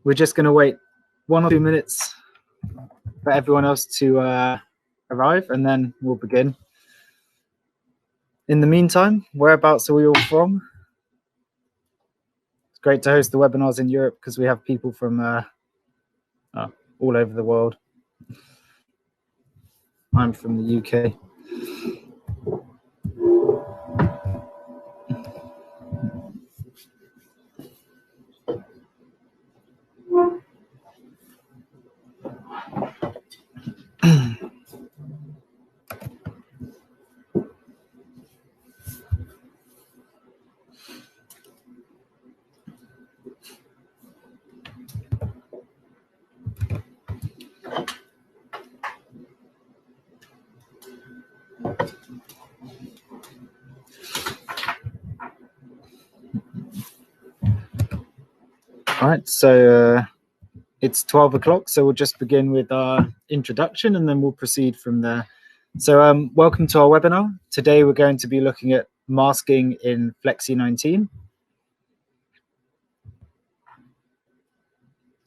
we're just going to wait 1 or 2 minutes for everyone else to arrive, and then we'll begin. In the meantime, whereabouts are we all from? It's great to host the webinars in Europe because we have people from all over the world. I'm from the UK. All right, so it's 12 o'clock, so we'll just begin with our introduction and then we'll proceed from there. So welcome to our webinar. Today we're going to be looking at masking in Flexi19.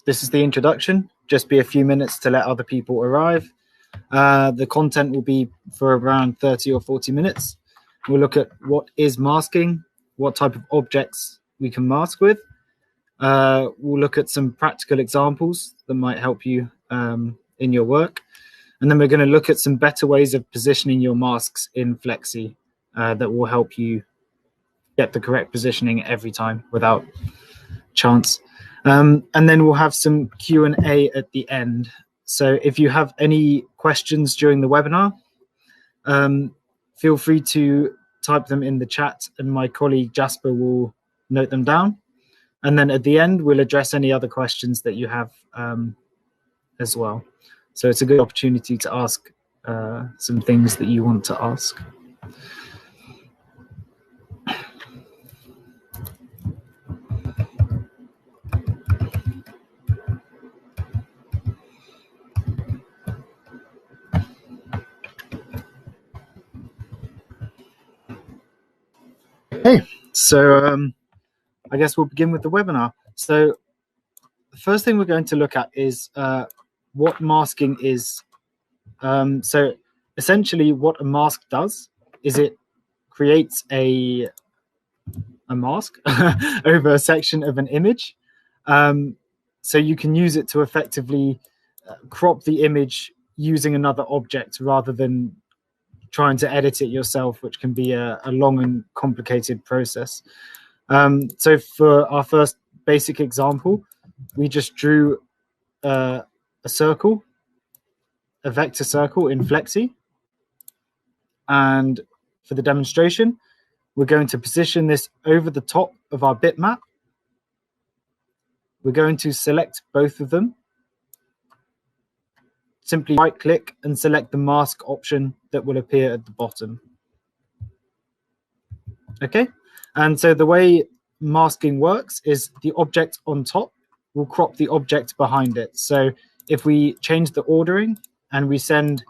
This is the introduction, just be a few minutes to let other people arrive. The content will be for around 30 or 40 minutes. We'll look at what is masking, what type of objects we can mask with. We'll look at some practical examples that might help you in your work. And then we're going to look at some better ways of positioning your masks in Flexi that will help you get the correct positioning every time without chance. And then we'll have some Q&A at the end. So if you have any questions during the webinar, feel free to type them in the chat and my colleague Jasper will note them down. And then at the end, we'll address any other questions that you have as well. So it's a good opportunity to ask some things that you want to ask. Okay, so I guess we'll begin with the webinar. So the first thing we're going to look at is what masking is. So essentially what a mask does is it creates a mask over a section of an image. So you can use it to effectively crop the image using another object rather than trying to edit it yourself, which can be a long and complicated process. So for our first basic example, we just drew a circle, a vector circle in Flexi. And for the demonstration, we're going to position this over the top of our bitmap. We're going to select both of them. Simply right click and select the mask option that will appear at the bottom. Okay, and so the way masking works is the object on top will crop the object behind it. So if we change the ordering and we send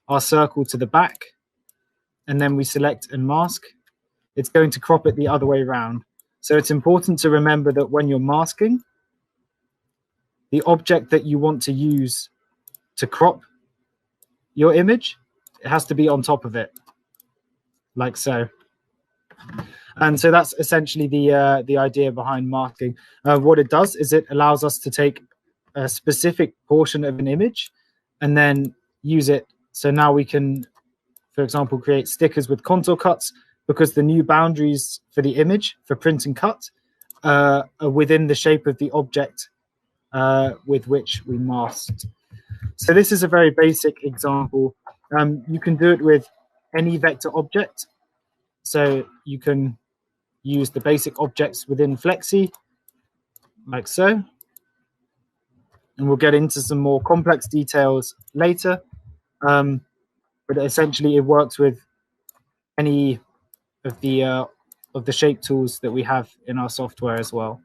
our circle to the back and then we select and mask, it's going to crop it the other way around. So it's important to remember that when you're masking, the object that you want to use to crop your image, it has to be on top of it, like so. And so that's essentially the idea behind masking. What it does is it allows us to take a specific portion of an image and then use it. So now we can, for example, create stickers with contour cuts because the new boundaries for the image for print and cut are within the shape of the object with which we masked. So this is a very basic example. You can do it with any vector object. So you can use the basic objects within Flexi, like so. And we'll get into some more complex details later. But essentially it works with any of the shape tools that we have in our software as well.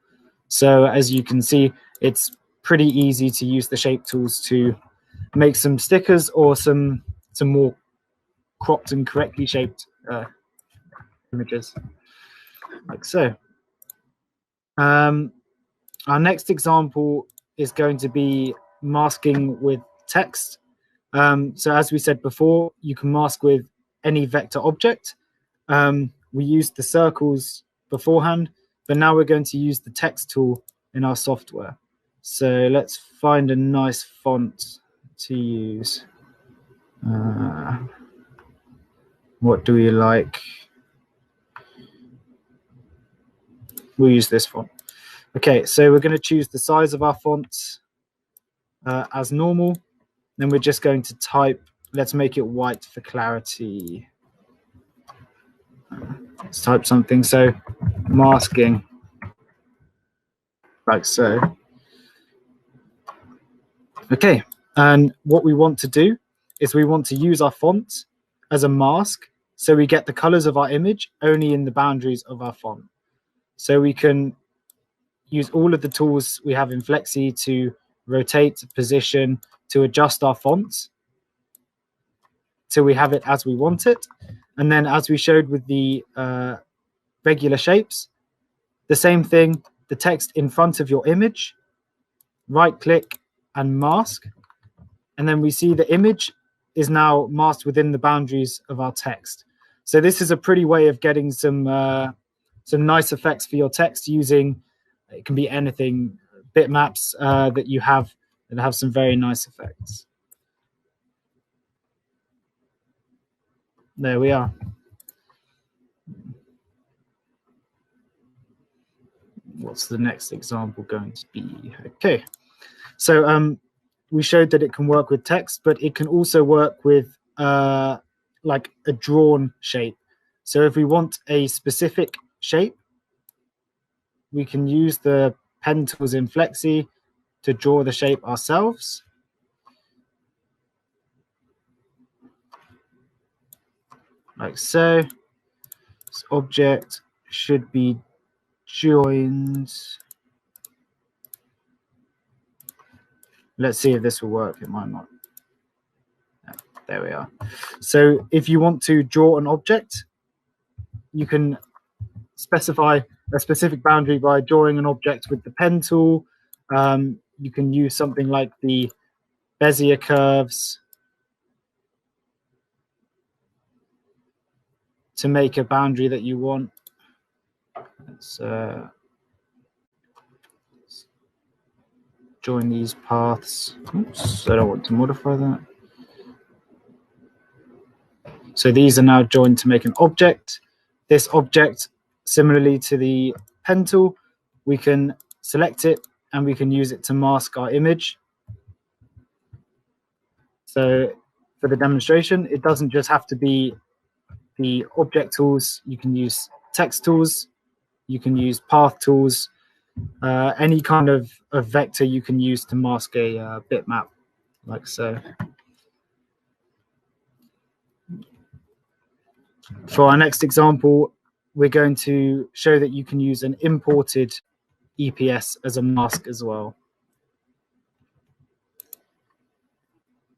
So as you can see, it's pretty easy to use the shape tools to make some stickers or some more cropped and correctly shaped images, like so. Our next example is going to be masking with text. So as we said before, you can mask with any vector object. We used the circles beforehand, but now we're going to use the text tool in our software. So let's find a nice font to use. What do we like? We'll use this font. Okay, so we're going to choose the size of our font as normal. Then we're just going to type, let's make it white for clarity. Let's type something, so masking, like so. Okay, and what we want to do is we want to use our font as a mask, so we get the colors of our image only in the boundaries of our font. So we can use all of the tools we have in Flexi to rotate, position, to adjust our fonts till we have it as we want it. And then as we showed with the regular shapes, the same thing, the text in front of your image, right click and mask. And then we see the image is now masked within the boundaries of our text. So this is a pretty way of getting some nice effects for your text using, it can be anything, bitmaps that you have that have some very nice effects. There we are. What's the next example going to be? Okay, so we showed that it can work with text, but it can also work with like a drawn shape. So if we want a specific shape, we can use the pen tools in Flexi to draw the shape ourselves. Like so. This object should be joined. Let's see if this will work. It might not. No, there we are. So if you want to draw an object, you can specify a specific boundary by drawing an object with the pen tool. You can use something like the Bezier curves to make a boundary that you want. Let's join these paths. Oops, I don't want to modify that. So these are now joined to make an object. This object, similarly to the pen tool, we can select it and we can use it to mask our image. So for the demonstration, it doesn't just have to be the object tools. You can use text tools, you can use path tools, any kind of vector you can use to mask a bitmap, like so. For our next example, we're going to show that you can use an imported EPS as a mask as well.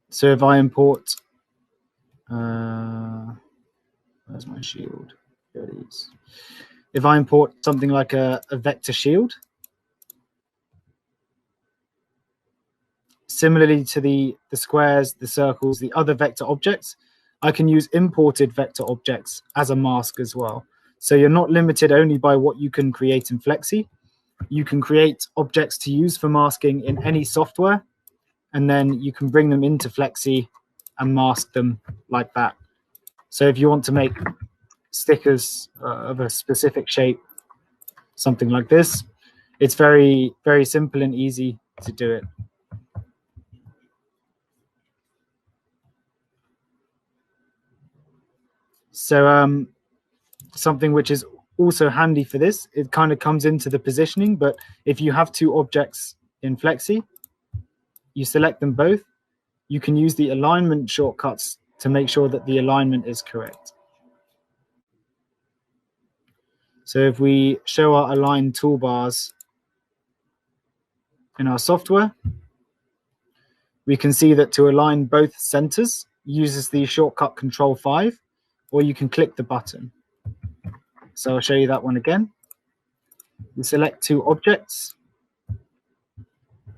So if I import, where's my shield? There it is. If I import something like a vector shield, similarly to the squares, the circles, the other vector objects, I can use imported vector objects as a mask as well. So you're not limited only by what you can create in Flexi. You can create objects to use for masking in any software, and then you can bring them into Flexi and mask them like that. So if you want to make stickers of a specific shape, something like this, it's very, very simple and easy to do it. So something which is also handy for this, it kind of comes into the positioning, but if you have two objects in Flexi, you select them both, you can use the alignment shortcuts to make sure that the alignment is correct. So if we show our align toolbars in our software, we can see that to align both centers uses the shortcut Control 5, or you can click the button. So I'll show you that one again. We select two objects,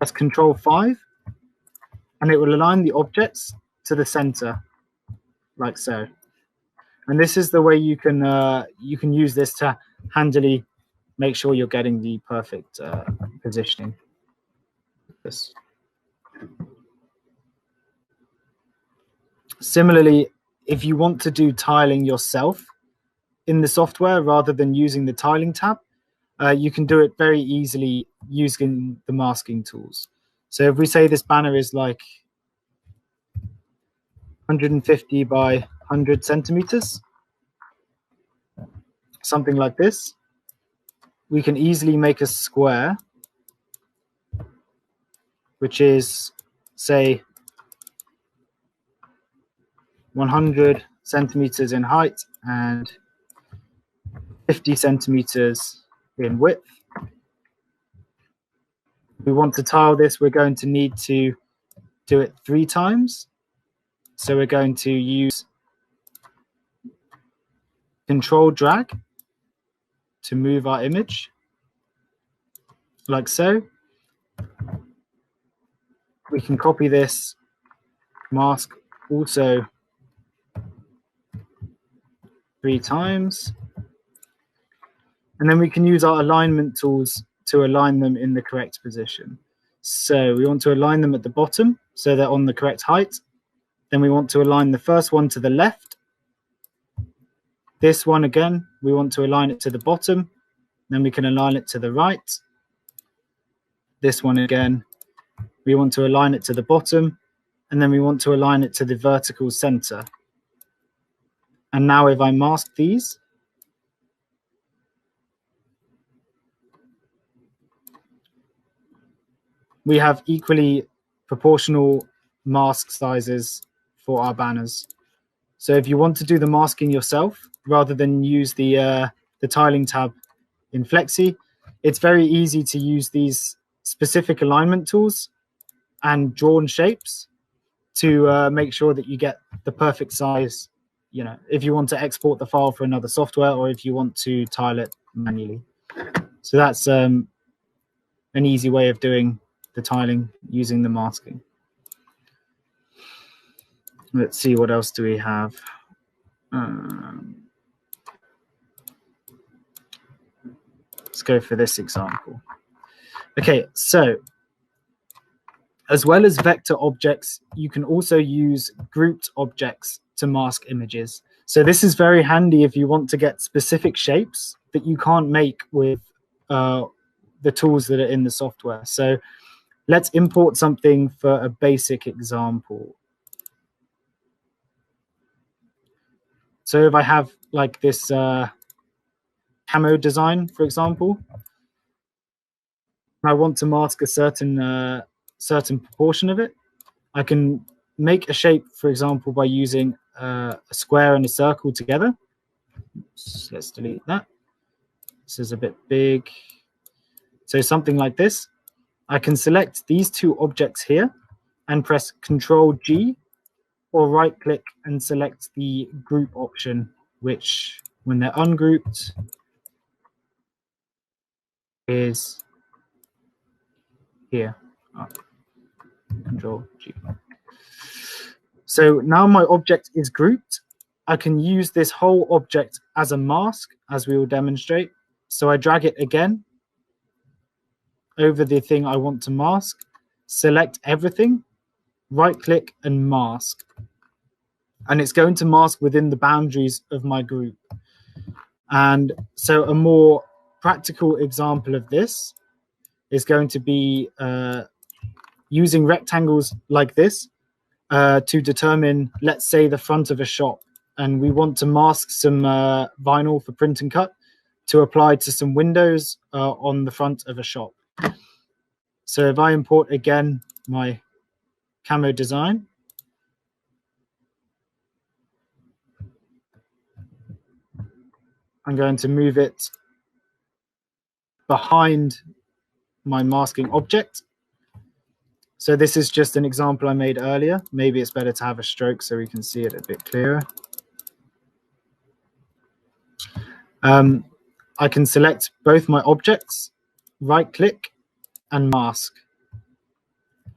press Control-5, and it will align the objects to the center, like so. And this is the way you can use this to handily make sure you're getting the perfect positioning. This. Similarly, if you want to do tiling yourself in the software rather than using the tiling tab, you can do it very easily using the masking tools. So if we say this banner is like 150 by 100 centimeters, something like this, we can easily make a square, which is, say, 100 centimeters in height and 50 centimeters in width. If we want to tile this, we're going to need to do it 3 times. So we're going to use Control drag to move our image, like so. We can copy this mask also 3 times. And then we can use our alignment tools to align them in the correct position. So we want to align them at the bottom so they're on the correct height. Then we want to align the first one to the left. This one again, we want to align it to the bottom. Then we can align it to the right. This one again, we want to align it to the bottom. And then we want to align it to the vertical center. And now if I mask these, we have equally proportional mask sizes for our banners. So if you want to do the masking yourself, rather than use the tiling tab in Flexi, it's very easy to use these specific alignment tools and drawn shapes to make sure that you get the perfect size, you know, if you want to export the file for another software or if you want to tile it manually. So that's an easy way of doing the tiling using the masking. Let's see, what else do we have? Let's go for this example. Okay, so as well as vector objects, you can also use grouped objects to mask images. So this is very handy if you want to get specific shapes that you can't make with the tools that are in the software. So let's import something for a basic example. So if I have like this camo design, for example, I want to mask a certain certain proportion of it, I can make a shape, for example, by using a square and a circle together. So let's delete that. This is a bit big. So something like this. I can select these 2 objects here and press Control-G, or right-click and select the group option, which, when they're ungrouped, is here. Control-G. So now my object is grouped. I can use this whole object as a mask, as we will demonstrate. So I drag it again over the thing I want to mask, select everything, right-click and mask. And it's going to mask within the boundaries of my group. And so a more practical example of this is going to be using rectangles like this to determine, let's say, the front of a shop. And we want to mask some vinyl for print and cut to apply to some windows on the front of a shop. So if I import again my camo design, I'm going to move it behind my masking object. So this is just an example I made earlier. Maybe it's better to have a stroke so we can see it a bit clearer. I can select both my objects, right-click and mask.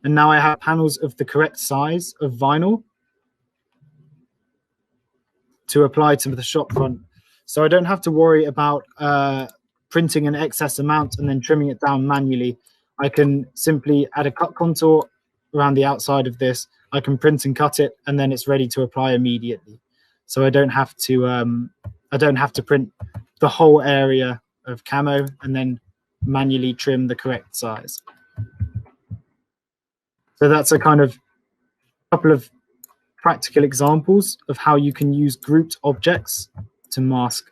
And now I have panels of the correct size of vinyl to apply to the shop front. So I don't have to worry about printing an excess amount and then trimming it down manually. I can simply add a cut contour around the outside of this. I can print and cut it, and then it's ready to apply immediately. So I don't have to print the whole area of camo and then manually trim the correct size. So that's a kind of couple of practical examples of how you can use grouped objects to mask.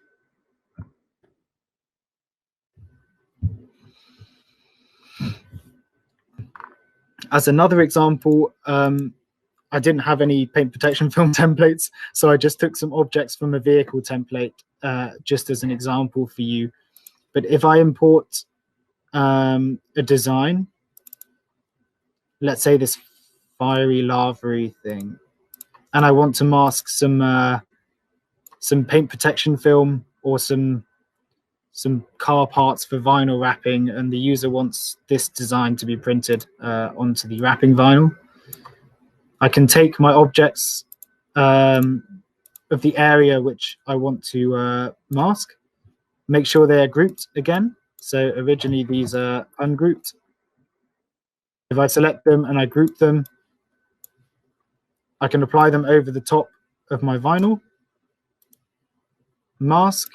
As another example, I didn't have any paint protection film templates, so I just took some objects from a vehicle template just as an example for you. But if I import a design, let's say this fiery lava thing, and I want to mask some paint protection film or some car parts for vinyl wrapping, and the user wants this design to be printed onto the wrapping vinyl, I can take my objects of the area which I want to mask, make sure they are grouped again. So originally these are ungrouped. If I select them and I group them, I can apply them over the top of my vinyl, mask,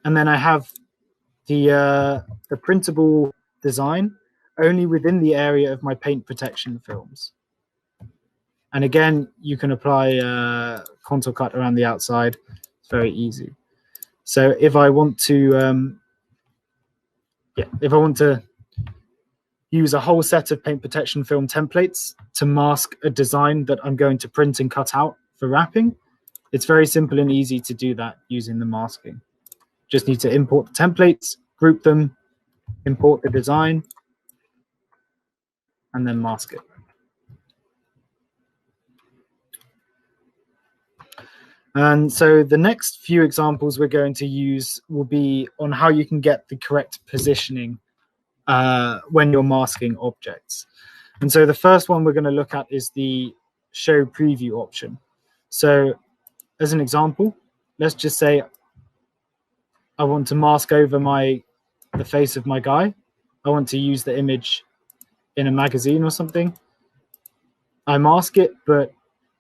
and then I have the printable design only within the area of my paint protection films. And again, you can apply contour cut around the outside. It's very easy. So if I want to, use a whole set of paint protection film templates to mask a design that I'm going to print and cut out for wrapping, it's very simple and easy to do that using the masking. Just need to import the templates, group them, import the design, and then mask it. And so the next few examples we're going to use will be on how you can get the correct positioning when you're masking objects. And so the first one we're going to look at is the show preview option. So as an example, let's just say I want to mask over the face of my guy. I want to use the image in a magazine or something. I mask it, but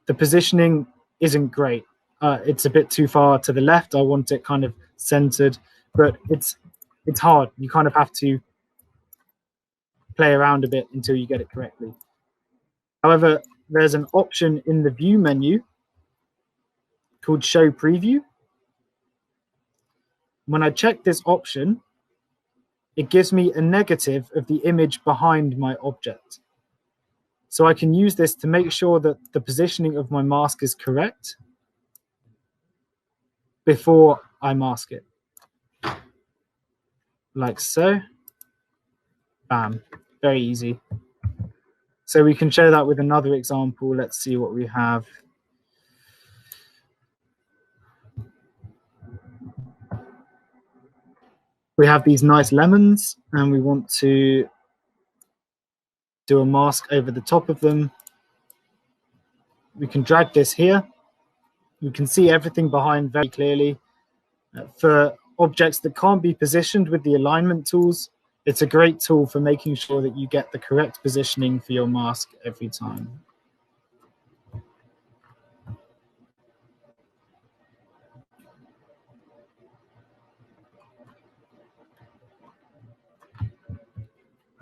the positioning isn't great. It's a bit too far to the left. I want it kind of centered, but it's hard. You kind of have to play around a bit until you get it correctly. However, there's an option in the view menu called show preview. When I check this option, it gives me a negative of the image behind my object. So I can use this to make sure that the positioning of my mask is correct before I mask it. Like so. Bam. Very easy. So we can show that with another example. Let's see what we have. We have these nice lemons, and we want to do a mask over the top of them. We can drag this here. You can see everything behind very clearly. For objects that can't be positioned with the alignment tools, it's a great tool for making sure that you get the correct positioning for your mask every time.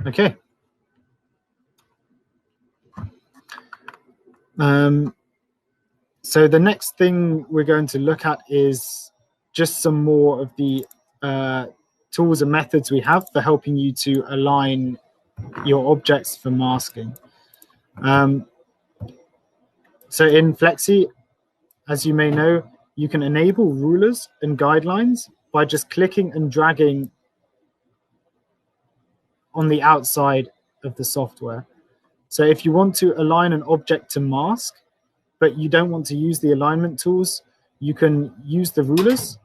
Okay. So the next thing we're going to look at is just some more of the tools and methods we have for helping you to align your objects for masking. So in Flexi, as you may know, you can enable rulers and guidelines by just clicking and dragging on the outside of the software. So if you want to align an object to mask, but you don't want to use the alignment tools, you can use the rulers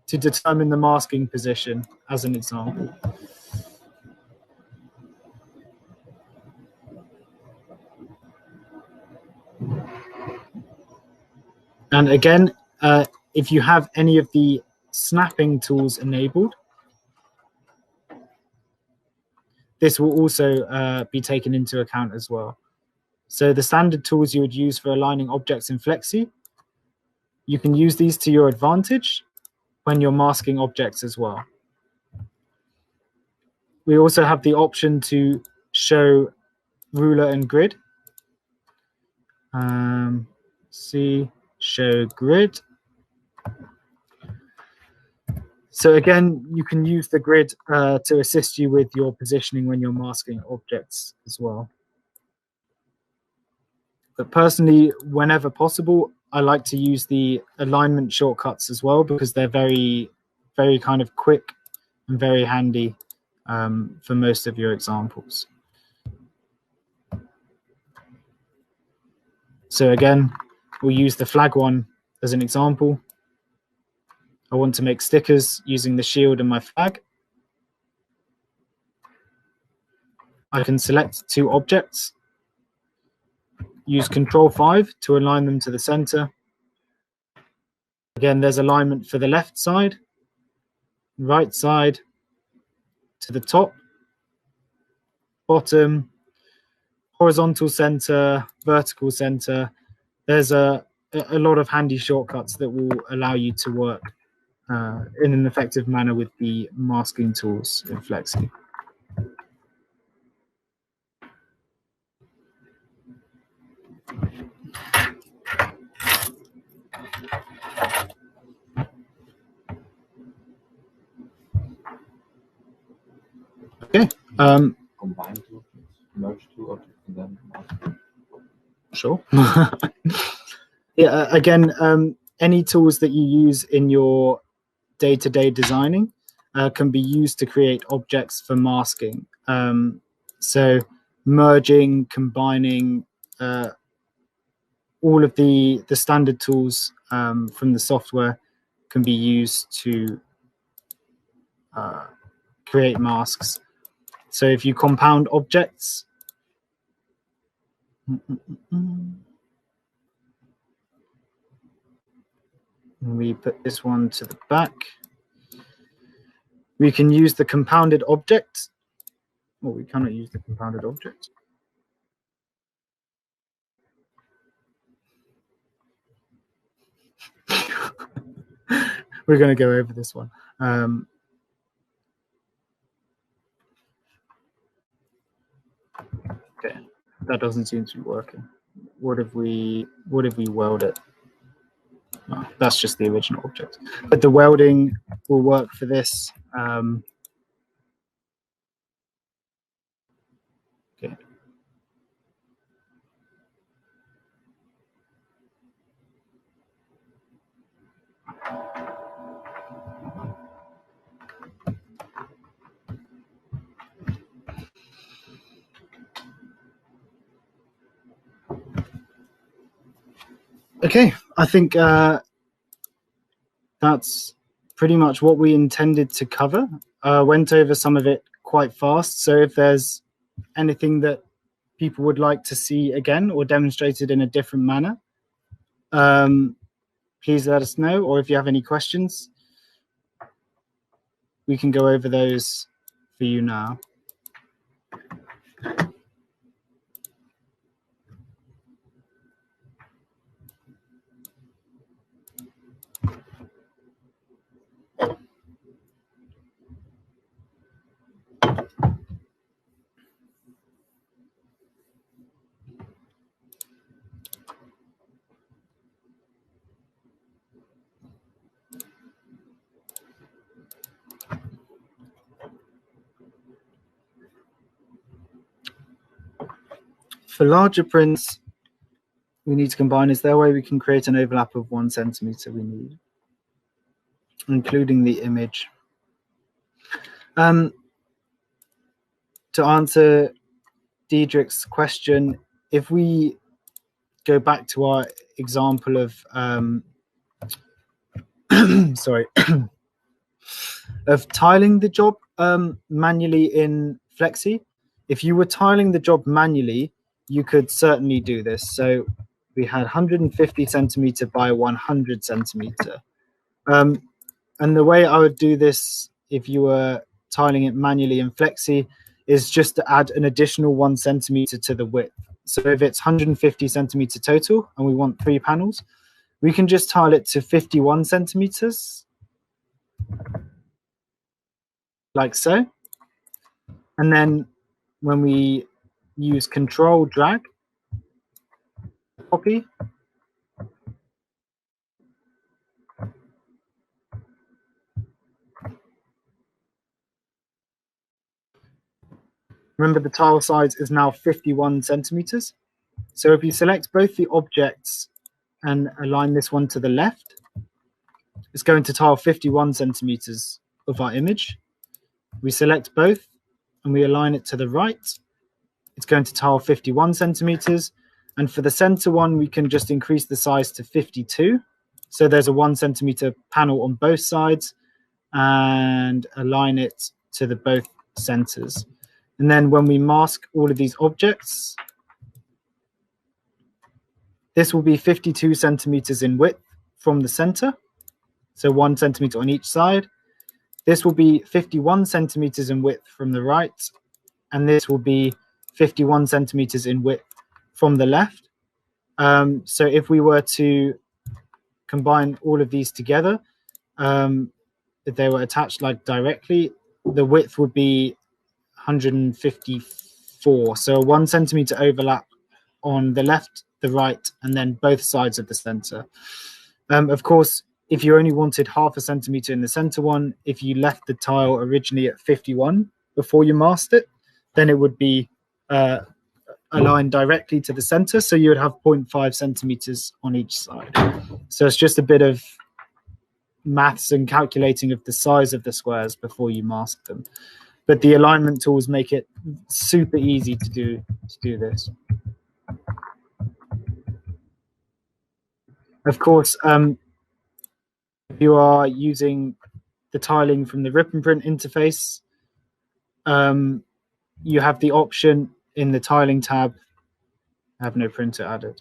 to determine the masking position, as an example. And again, if you have any of the snapping tools enabled, this will also be taken into account as well. So the standard tools you would use for aligning objects in Flexi, you can use these to your advantage when you're masking objects as well. We also have the option to show ruler and grid. See, show grid. So again, you can use the grid to assist you with your positioning when you're masking objects as well. But personally, whenever possible, I like to use the alignment shortcuts as well, because they're very, very kind of quick and very handy for most of your examples. So again, we'll use the flag one as an example. I want to make stickers using the shield and my flag. I can select two objects, use Control-5 to align them to the center. Again, there's alignment for the left side, right side, to the top, bottom, horizontal center, vertical center. There's a lot of handy shortcuts that will allow you to work in an effective manner with the masking tools in Flexi. Okay. Combine two objects, merge two objects, and then mask. Sure. Yeah. Again, any tools that you use in your day-to-day designing can be used to create objects for masking. So merging, combining, all of the standard tools from the software can be used to create masks. So if you compound objects, we put this one to the back, we can use the compounded object. Well, we cannot use the compounded object. We're going to go over this one. Okay, that doesn't seem to be working. What if we weld it? Oh, that's just the original object. But the welding will work for this. Okay. Okay, I think that's pretty much what we intended to cover. Went over some of it quite fast, so if there's anything that people would like to see again or demonstrated in a different manner, please let us know, or if you have any questions, we can go over those for you now. For larger prints, we need to combine. Is there a way we can create an overlap of 1 centimeter we need, including the image? To answer Diedrich's question, if we go back to our example of sorry, of tiling the job manually in Flexi, if you were tiling the job manually, you could certainly do this. So we had 150 centimeter by 100 centimeter. And the way I would do this if you were tiling it manually in Flexi is just to add an additional 1 centimeter to the width. So if it's 150 centimeter total and we want 3 panels, we can just tile it to 51 centimeters, like so. And then when we use Control drag, copy, remember the tile size is now 51 centimeters. So if you select both the objects and align this one to the left, it's going to tile 51 centimeters of our image. We select both and we align it to the right. It's going to tile 51 centimeters. And for the center one, we can just increase the size to 52. So there's a 1 centimeter panel on both sides and align it to the both centers. And then when we mask all of these objects, this will be 52 centimeters in width from the center. So 1 centimeter on each side. This will be 51 centimeters in width from the right. And this will be 51 centimeters in width from the left. So if we were to combine all of these together, if they were attached like directly, the width would be 154. So 1 centimeter overlap on the left, the right, and then both sides of the center. Of course, if you only wanted half a centimeter in the center one, if you left the tile originally at 51 before you masked it, then it would be aligned directly to the center. So you would have 0.5 centimeters on each side. So it's just a bit of maths and calculating of the size of the squares before you mask them. But the alignment tools make it super easy to do this. Of course, if you are using the tiling from the rip and print interface, you have the option in the tiling tab. I have no printer added.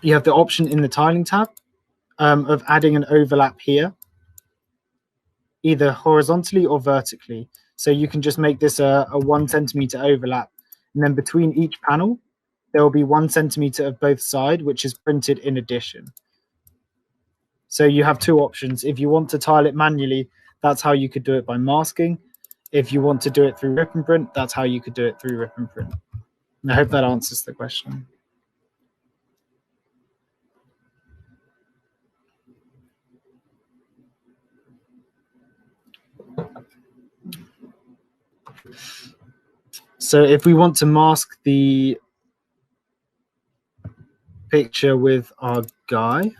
You have the option in the tiling tab of adding an overlap here, either horizontally or vertically. So you can just make this a 1 centimeter overlap, and then between each panel, there will be 1 centimeter of both sides, which is printed in addition. So you have 2 options. If you want to tile it manually, that's how you could do it by masking. If you want to do it through rip and print, that's how you could do it through rip and print. And I hope that answers the question. So if we want to mask the picture with our guy,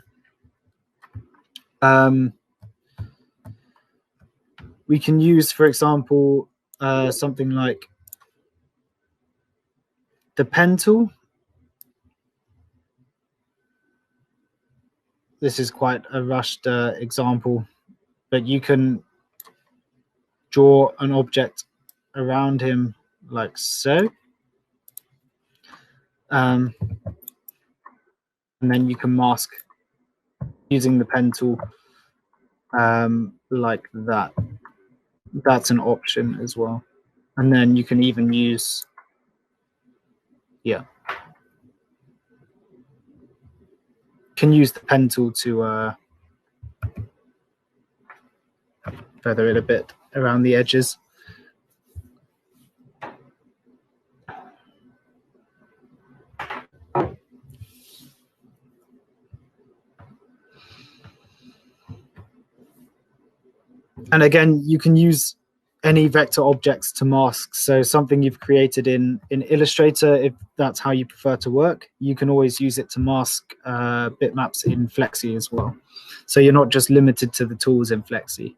we can use, for example, something like the pen tool. This is quite a rushed example, but you can draw an object around him like so. And then you can mask using the pen tool like that. That's an option as well. And then you can even use, can use the pen tool to feather it a bit around the edges. And again, you can use any vector objects to mask. So something you've created in Illustrator, if that's how you prefer to work, you can always use it to mask bitmaps in Flexi as well. So you're not just limited to the tools in Flexi.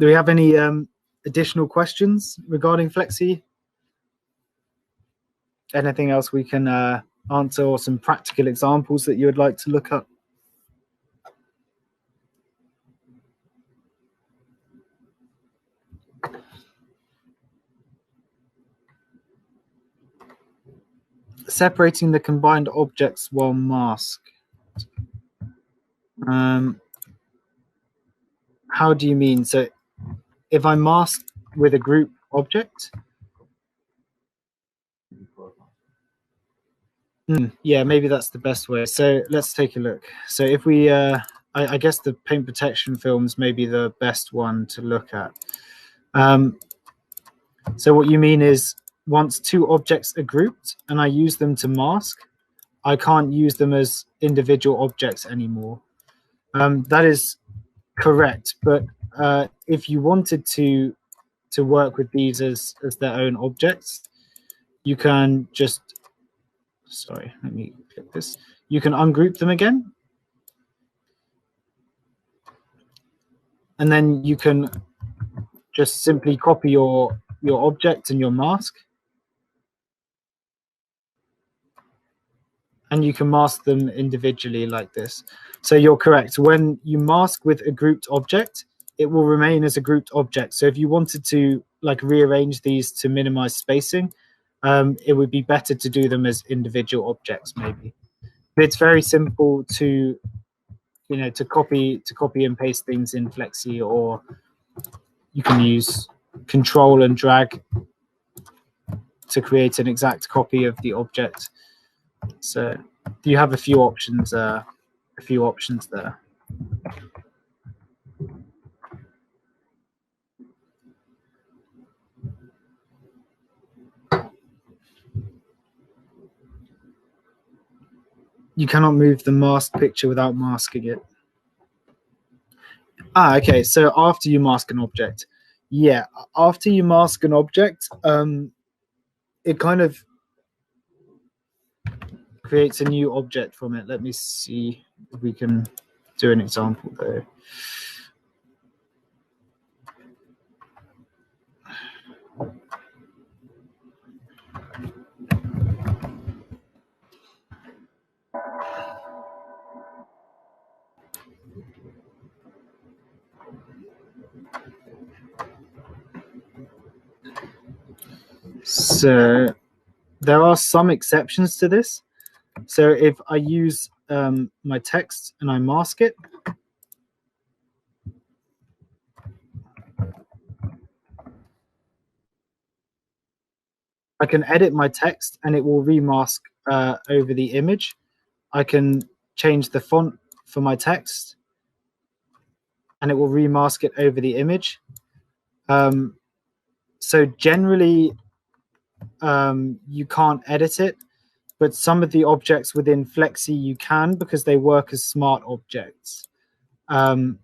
Do we have any additional questions regarding Flexi? Anything else we can answer or some practical examples that you would like to look up? Separating the combined objects while masked. How do you mean? So if I mask with a group object, yeah, maybe that's the best way. So let's take a look. So if we, I guess the paint protection films may be the best one to look at. So what you mean is once two objects are grouped and I use them to mask, I can't use them as individual objects anymore. That is correct, but if you wanted to work with these as their own objects, you can just, sorry, let me click this. You can ungroup them again. And then you can just simply copy your object and your mask. And you can mask them individually like this. So you're correct. When you mask with a grouped object, it will remain as a grouped object. So if you wanted to like rearrange these to minimize spacing, it would be better to do them as individual objects maybe. But it's very simple to, you know, to copy and paste things in Flexi, or you can use control and drag to create an exact copy of the object. So you have a few options there. You cannot move the masked picture without masking it. Okay, so after you mask an object. Yeah, after you mask an object, it kind of creates a new object from it. Let me see if we can do an example though. So there are some exceptions to this. So if I use my text and I mask it, I can edit my text and it will remask over the image. I can change the font for my text and it will remask it over the image. So generally, you can't edit it, but some of the objects within Flexi you can, because they work as smart objects. So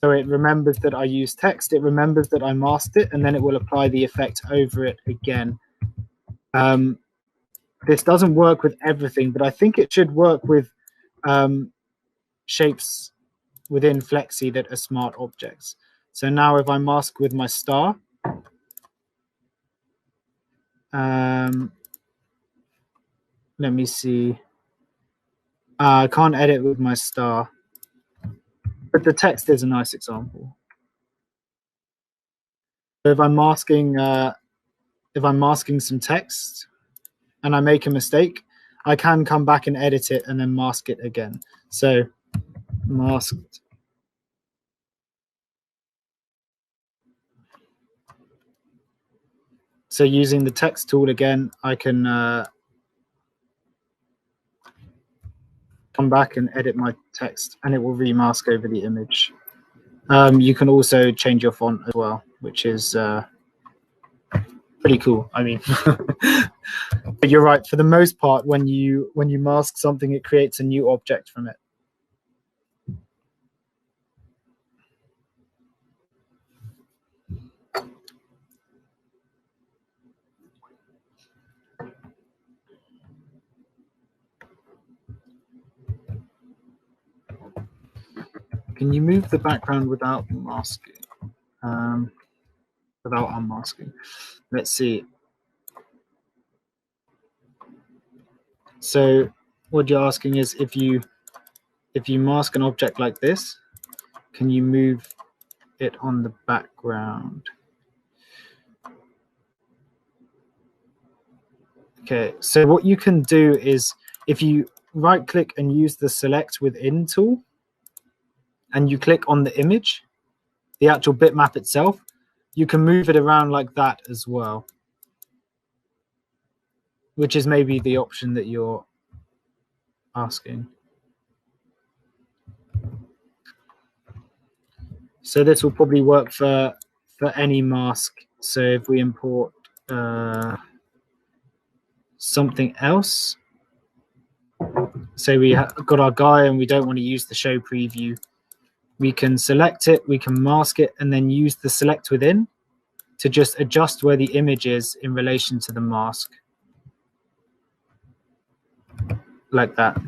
it remembers that I use text, it remembers that I masked it, and then it will apply the effect over it again. This doesn't work with everything, but I think it should work with shapes within Flexi that are smart objects. So now if I mask with my star, let me see. I can't edit with my star, but the text is a nice example. So if I'm masking some text and I make a mistake, I can come back and edit it and then mask it again. So masked. So using the text tool again, I can come back and edit my text and it will remask over the image. You can also change your font as well, which is pretty cool. I mean, but you're right. For the most part, when you mask something, it creates a new object from it. Can you move the background without masking? Without unmasking. Let's see. So what you're asking is if you mask an object like this, can you move it on the background? Okay, so what you can do is if you right click and use the select within tool and you click on the image, the actual bitmap itself, you can move it around like that as well, which is maybe the option that you're asking. So this will probably work for any mask. So if we import something else, say we got our guy and we don't want to use the show preview, we can select it, we can mask it, and then use the select within to just adjust where the image is in relation to the mask, like that.